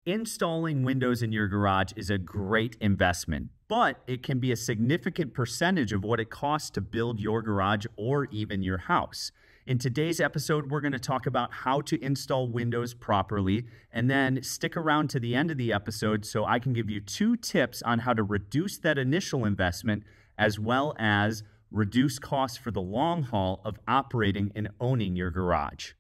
Installing windows in your garage is a great investment, but it can be a significant percentage of what it costs to build your garage or even your house. In today's episode, we're going to talk about how to install windows properly, and then stick around to the end of the episode so I can give you 2 tips on how to reduce that initial investment as well as reduce costs for the long haul of operating and owning your garage.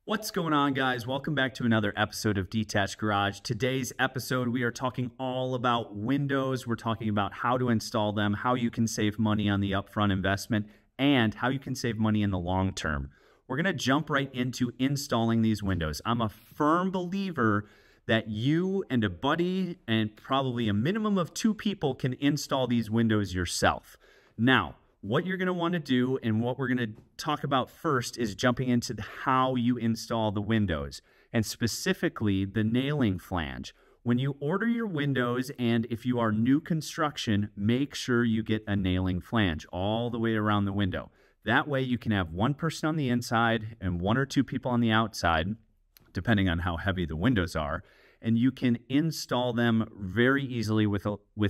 What's going on, guys? Welcome back to another episode of Detached Garage. Today's episode, we are talking all about windows. We're talking about how to install them, how you can save money on the upfront investment, and how you can save money in the long term. We're going to jump right into installing these windows. I'm a firm believer that you and a buddy and probably a minimum of 2 people can install these windows yourself. Now, what you're going to want to do and what we're going to talk about first is jumping into how you install the windows, and specifically the nailing flange. When you order your windows, and if you are new construction, make sure you get a nailing flange all the way around the window. That way you can have 1 person on the inside and 1 or 2 people on the outside, depending on how heavy the windows are, and you can install them very easily with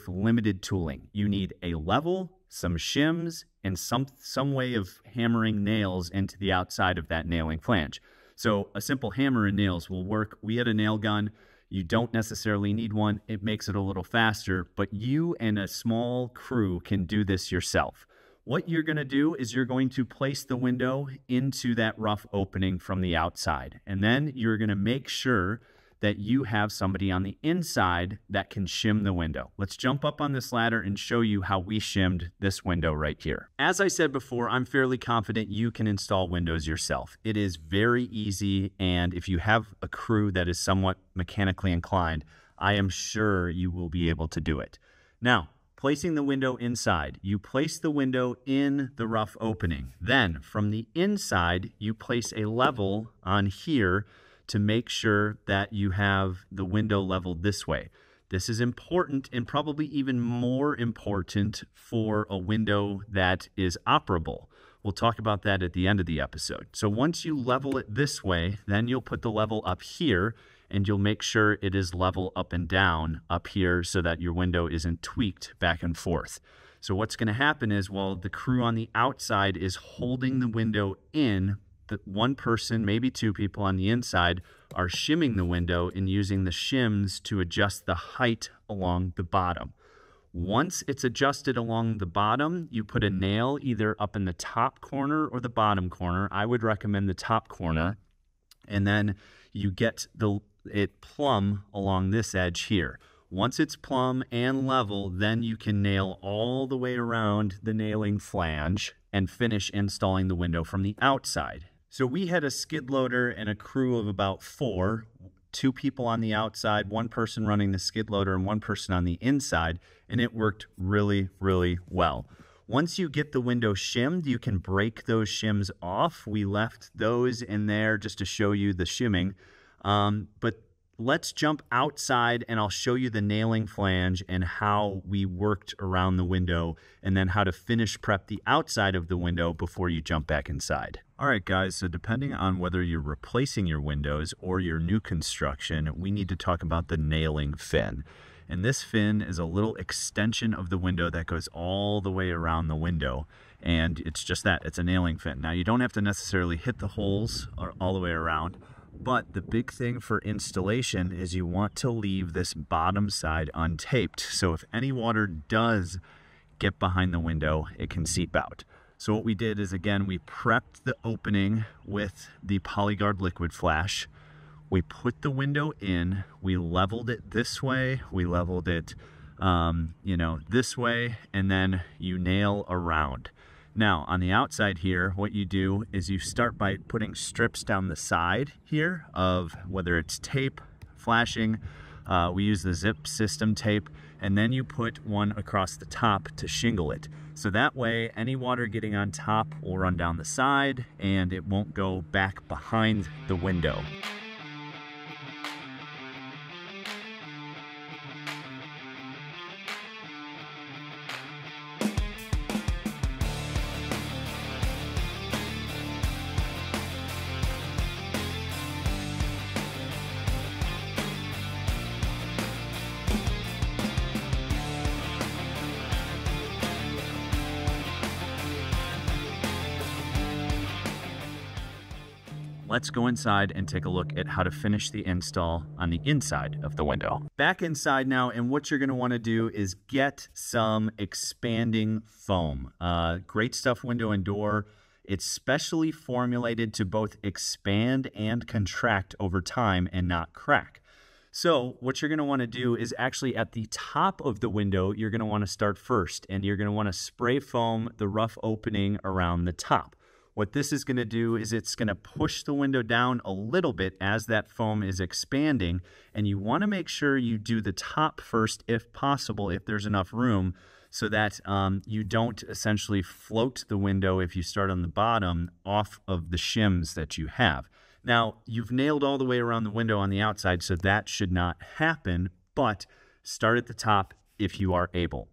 limited tooling. You need a level, some shims, and some way of hammering nails into the outside of that nailing flange. So a simple hammer and nails will work. We had a nail gun. You don't necessarily need one. It makes it a little faster, but you and a small crew can do this yourself. What you're going to do is you're going to place the window into that rough opening from the outside, and then you're going to make sure that you have somebody on the inside that can shim the window. Let's jump up on this ladder and show you how we shimmed this window right here. As I said before, I'm fairly confident you can install windows yourself. It is very easy, and if you have a crew that is somewhat mechanically inclined, I am sure you will be able to do it. Now, placing the window inside, you place the window in the rough opening. Then, from the inside, you place a level on here to make sure that you have the window leveled this way. This is important, and probably even more important for a window that is operable. We'll talk about that at the end of the episode. So once you level it this way, then you'll put the level up here, and you'll make sure it is level up and down up here so that your window isn't tweaked back and forth. So what's going to happen is, while the crew on the outside is holding the window in, the 1 person, maybe 2 people on the inside are shimming the window and using the shims to adjust the height along the bottom. Once it's adjusted along the bottom, you put a nail either up in the top corner or the bottom corner. I would recommend the top corner. And then you get it plumb along this edge here. Once it's plumb and level, then you can nail all the way around the nailing flange and finish installing the window from the outside. So we had a skid loader and a crew of about 4, 2 people on the outside, 1 person running the skid loader and 1 person on the inside, and it worked really, really well. Once you get the window shimmed, you can break those shims off. We left those in there just to show you the shimming, but let's jump outside and I'll show you the nailing flange and how we worked around the window, and then how to finish prep the outside of the window before you jump back inside. All right, guys, so depending on whether you're replacing your windows or your new construction, we need to talk about the nailing fin. And this fin is a little extension of the window that goes all the way around the window. And it's just that, it's a nailing fin. Now, you don't have to necessarily hit the holes all the way around, but the big thing for installation is you want to leave this bottom side untaped. So if any water does get behind the window, it can seep out. So what we did is, again, we prepped the opening with the PolyGuard liquid flash. We put the window in, we leveled it this way, we leveled it, this way, and then you nail around. Now, on the outside here, what you do is you start by putting strips down the side here of whether it's tape, flashing, we use the zip system tape, and then you put one across the top to shingle it. So that way, any water getting on top will run down the side and it won't go back behind the window. let's go inside and take a look at how to finish the install on the inside of the window. Back inside now, and what you're going to want to do is get some expanding foam. Great stuff, window and door. It's specially formulated to both expand and contract over time and not crack. So what you're going to want to do is actually at the top of the window, you're going to want to start first, and you're going to want to spray foam the rough opening around the top. What this is going to do is it's going to push the window down a little bit as that foam is expanding, and you want to make sure you do the top first if possible, if there's enough room, so that you don't essentially float the window if you start on the bottom off of the shims that you have. Now, you've nailed all the way around the window on the outside, so that should not happen, but start at the top if you are able.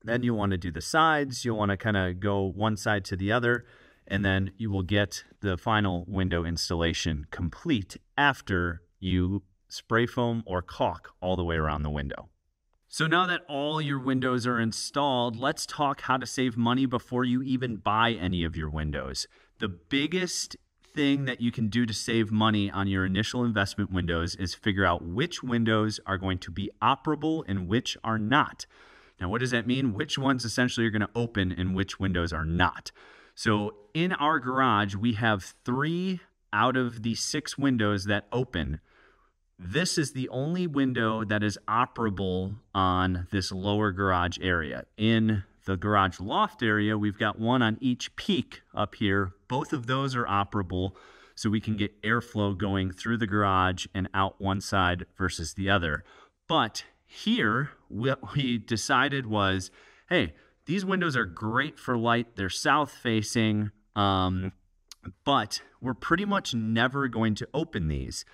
Then you'll want to do the sides. You'll want to kind of go one side to the other, and then you will get the final window installation complete after you spray foam or caulk all the way around the window. So now that all your windows are installed, let's talk how to save money before you even buy any of your windows. The biggest thing that you can do to save money on your initial investment windows is figure out which windows are going to be operable and which are not. Now, what does that mean? Which ones essentially are going to open and which windows are not. So in our garage, we have 3 out of the 6 windows that open. This is the only window that is operable on this lower garage area. In the garage loft area, we've got one on each peak up here. Both of those are operable, so we can get airflow going through the garage and out one side versus the other. But here, what we decided was, hey, these windows are great for light. They're south facing, but we're pretty much never going to open these.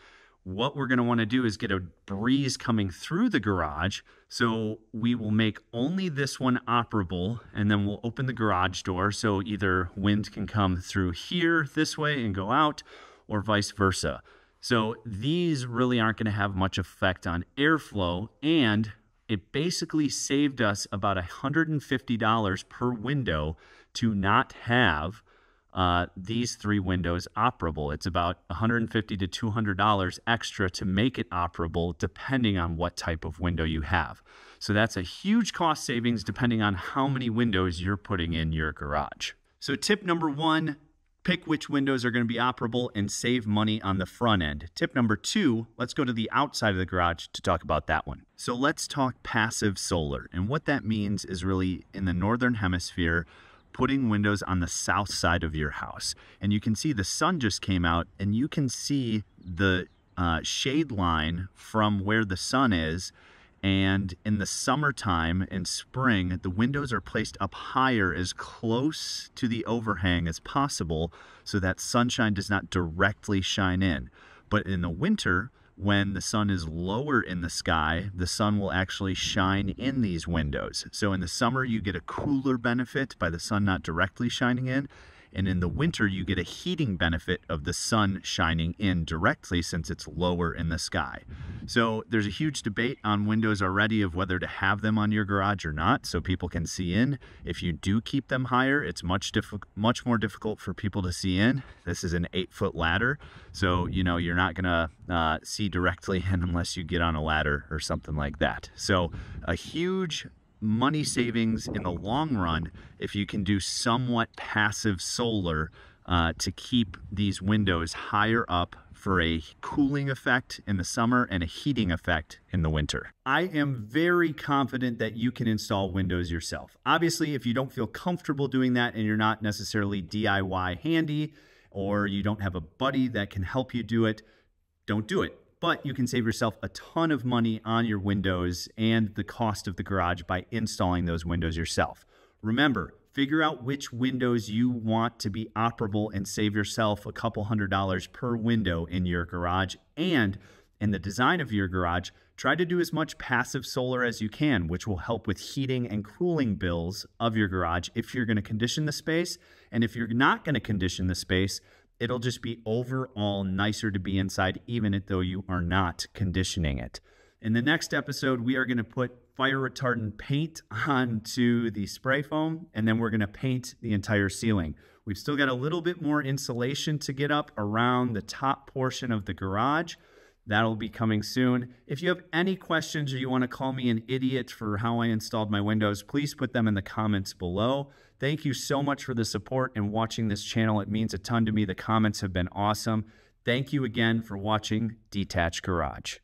What we're going to want to do is get a breeze coming through the garage. So we will make only this one operable, and then we'll open the garage door. So either wind can come through here this way and go out, or vice versa. So these really aren't going to have much effect on airflow, and it basically saved us about $150 per window to not have these 3 windows operable. It's about $150 to $200 extra to make it operable depending on what type of window you have. So that's a huge cost savings depending on how many windows you're putting in your garage. So tip number 1, pick which windows are going to be operable and save money on the front end. Tip number 2, let's go to the outside of the garage to talk about that one. So let's talk passive solar. And what that means is really in the northern hemisphere, putting windows on the south side of your house. And you can see the sun just came out, and you can see the shade line from where the sun is. And in the summertime and spring, the windows are placed up higher as close to the overhang as possible so that sunshine does not directly shine in. But in the winter, when the sun is lower in the sky, the sun will actually shine in these windows. So in the summer, you get a cooler benefit by the sun not directly shining in. And in the winter, you get a heating benefit of the sun shining in directly since it's lower in the sky. So there's a huge debate on windows already of whether to have them on your garage or not so people can see in. If you do keep them higher, it's much more difficult for people to see in. This is an 8-foot ladder, so you're not going to see directly in unless you get on a ladder or something like that. So a huge money savings in the long run if you can do somewhat passive solar to keep these windows higher up for a cooling effect in the summer and a heating effect in the winter. I am very confident that you can install windows yourself. Obviously, if you don't feel comfortable doing that and you're not necessarily DIY handy, or you don't have a buddy that can help you do it, don't do it. But you can save yourself a ton of money on your windows and the cost of the garage by installing those windows yourself. Remember, figure out which windows you want to be operable and save yourself a couple $100 per window in your garage. And in the design of your garage, try to do as much passive solar as you can, which will help with heating and cooling bills of your garage if you're going to condition the space. And if you're not going to condition the space, it'll just be overall nicer to be inside, even though you are not conditioning it. In the next episode, we are going to put fire retardant paint onto the spray foam, and then we're going to paint the entire ceiling. We've still got a little bit more insulation to get up around the top portion of the garage. That'll be coming soon. If you have any questions or you want to call me an idiot for how I installed my windows, please put them in the comments below. Thank you so much for the support and watching this channel. It means a ton to me. The comments have been awesome. Thank you again for watching Detached Garage.